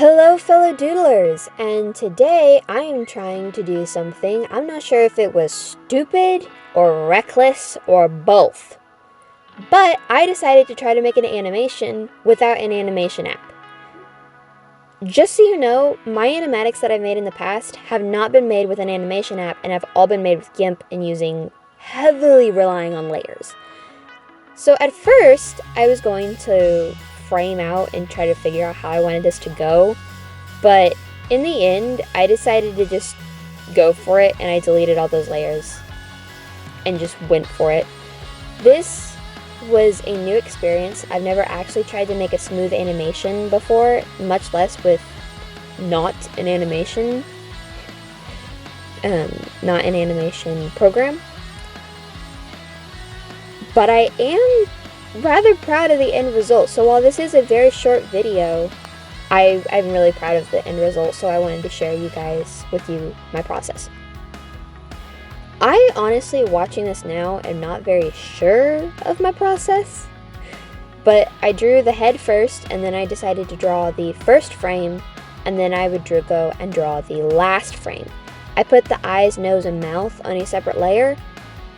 Hello fellow doodlers, and today I am trying to do something. I'm not sure if it was stupid or reckless or both, but I decided to try to make an animation without an animation app. Just so you know, my animatics that I've made in the past have not been made with an animation app and have all been made with GIMP and heavily relying on layers. So at first, I was going to frame out and try to figure out how I wanted this to go, but in the end, I decided to just go for it, and I deleted all those layers and just went for it. This was a new experience. I've never actually tried to make a smooth animation before, much less with not an animation program. But I am rather proud of the end result. So while this is a very short video, I'm really proud of the end result, so I wanted to share with you my process. I honestly, watching this now, am not very sure of my process, but I drew the head first, and then I decided to draw the first frame, and then I would go and draw the last frame. I put the eyes, nose, and mouth on a separate layer,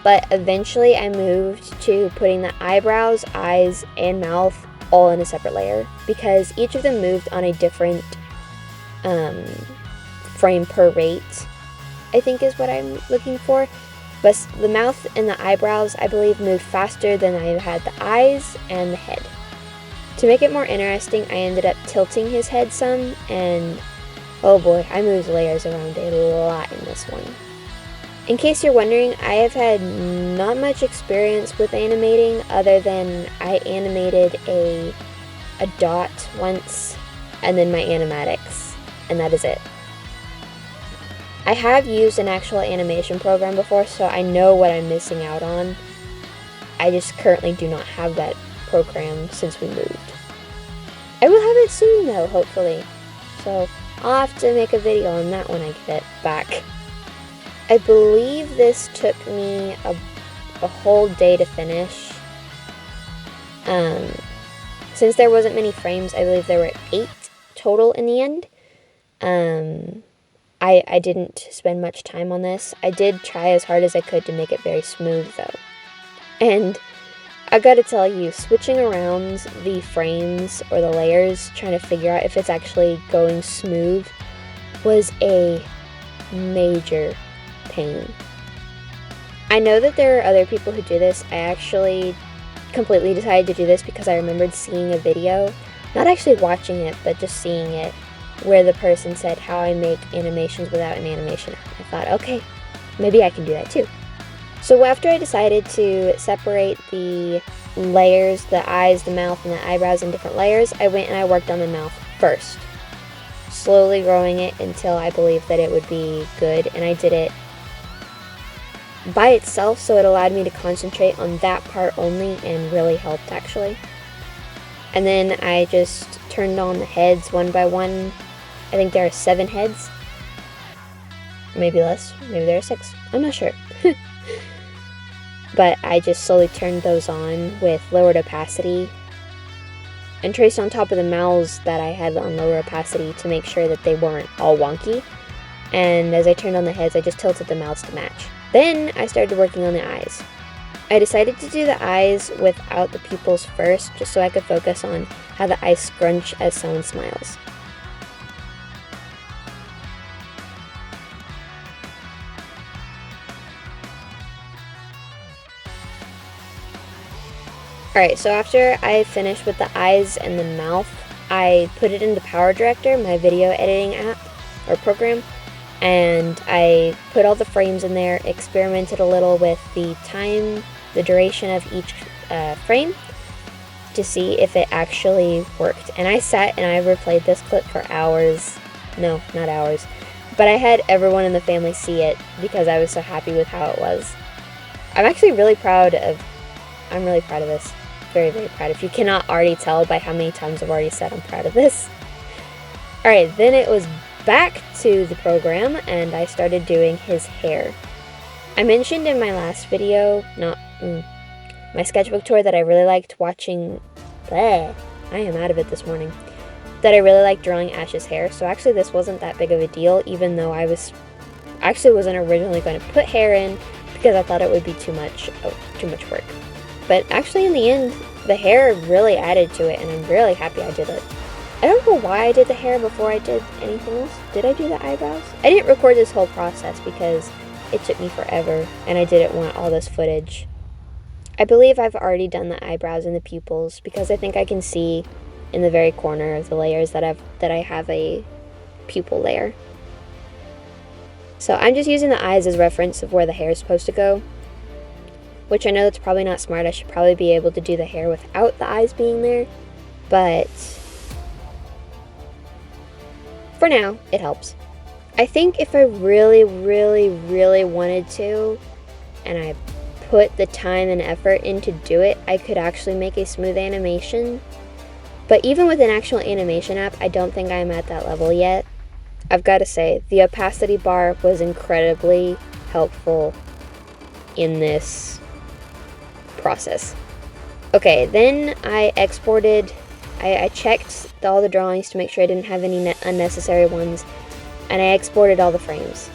but eventually I moved to putting the eyebrows, eyes, and mouth all in a separate layer because each of them moved on a different frame per rate, I think is what I'm looking for. But the mouth and the eyebrows, I believe, moved faster than I had the eyes and the head. To make it more interesting, I ended up tilting his head some, and oh boy, I moved layers around a lot in this one. In case you're wondering, I have had not much experience with animating other than I animated a dot once and then my animatics, and that is it. I have used an actual animation program before, so I know what I'm missing out on. I just currently do not have that program since we moved. I will have it soon though, hopefully. So I'll have to make a video on that when I get it back. I believe this took me a whole day to finish. Since there wasn't many frames, I believe there were 8 total in the end. I didn't spend much time on this. I did try as hard as I could to make it very smooth though. And I gotta tell you, switching around the frames or the layers, trying to figure out if it's actually going smooth, was a major pain. I know that there are other people who do this. I actually completely decided to do this because I remembered seeing a video, not actually watching it, but just seeing it, where the person said how I make animations without an animation app. I thought, okay, maybe I can do that too. So after I decided to separate the layers, the eyes, the mouth, and the eyebrows in different layers, I went and I worked on the mouth first, slowly growing it until I believed that it would be good, and I did it by itself, so it allowed me to concentrate on that part only and really helped actually. And then I just turned on the heads one by one. I think there are 7 heads, maybe less, maybe there are 6, I'm not sure. But I just slowly turned those on with lowered opacity and traced on top of the mouths that I had on lower opacity to make sure that they weren't all wonky. And as I turned on the heads, I just tilted the mouths to match. Then I started working on the eyes. I decided to do the eyes without the pupils first, just so I could focus on how the eyes scrunch as someone smiles. Alright, so after I finished with the eyes and the mouth, I put it into Power Director, my video editing app or program, and I put all the frames in there, experimented a little with the time, the duration of each frame to see if it actually worked. And I sat and I replayed this clip for hours. No, not hours. But I had everyone in the family see it because I was so happy with how it was. I'm actually really proud of this. Very, very proud. If you cannot already tell by how many times I've already said I'm proud of this. Alright, then it was back to the program and I started doing his hair. I mentioned in my last video, my sketchbook tour, that I really liked watching. I am out of it this morning. that I really like drawing Ash's hair, so actually this wasn't that big of a deal, even though I wasn't originally going to put hair in because I thought it would be too much work. But actually in the end, the hair really added to it, and I'm really happy I did it. I don't know why I did the hair before I did anything else. Did I do the eyebrows? I didn't record this whole process because it took me forever, and I didn't want all this footage. I believe I've already done the eyebrows and the pupils because I think I can see in the very corner of the layers that I have a pupil layer. So I'm just using the eyes as reference of where the hair is supposed to go, which I know that's probably not smart. I should probably be able to do the hair without the eyes being there, but for now, it helps. I think if I really, really, really wanted to, and I put the time and effort in to do it, I could actually make a smooth animation. But even with an actual animation app, I don't think I'm at that level yet. I've got to say, the opacity bar was incredibly helpful in this process. Okay, then I exported, I checked all the drawings to make sure I didn't have any unnecessary ones, and I exported all the frames.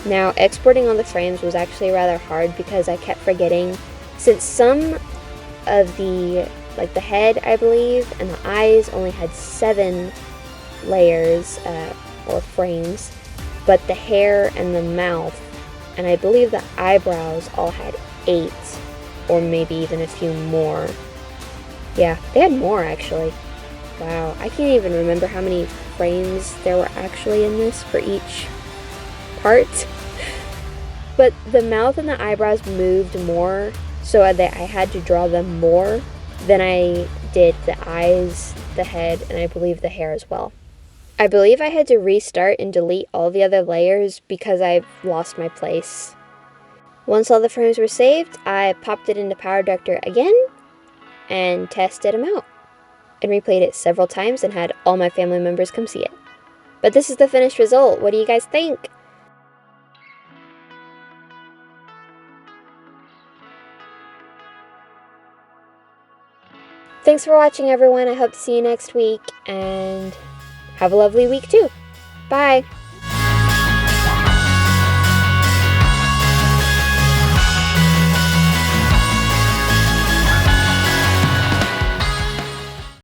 Now, exporting all the frames was actually rather hard because I kept forgetting, since some of the, like the head, I believe, and the eyes only had 7 layers, or frames, but the hair and the mouth, and I believe the eyebrows all had 8, or maybe even a few more. Yeah, they had more actually. Wow, I can't even remember how many frames there were actually in this for each part. But the mouth and the eyebrows moved more, so I had to draw them more than I did the eyes, the head, and I believe the hair as well. I believe I had to restart and delete all the other layers because I lost my place. Once all the frames were saved, I popped it into PowerDirector again and tested them out, and replayed it several times and had all my family members come see it. But this is the finished result. What do you guys think? Thanks for watching, everyone. I hope to see you next week, and have a lovely week too. Bye!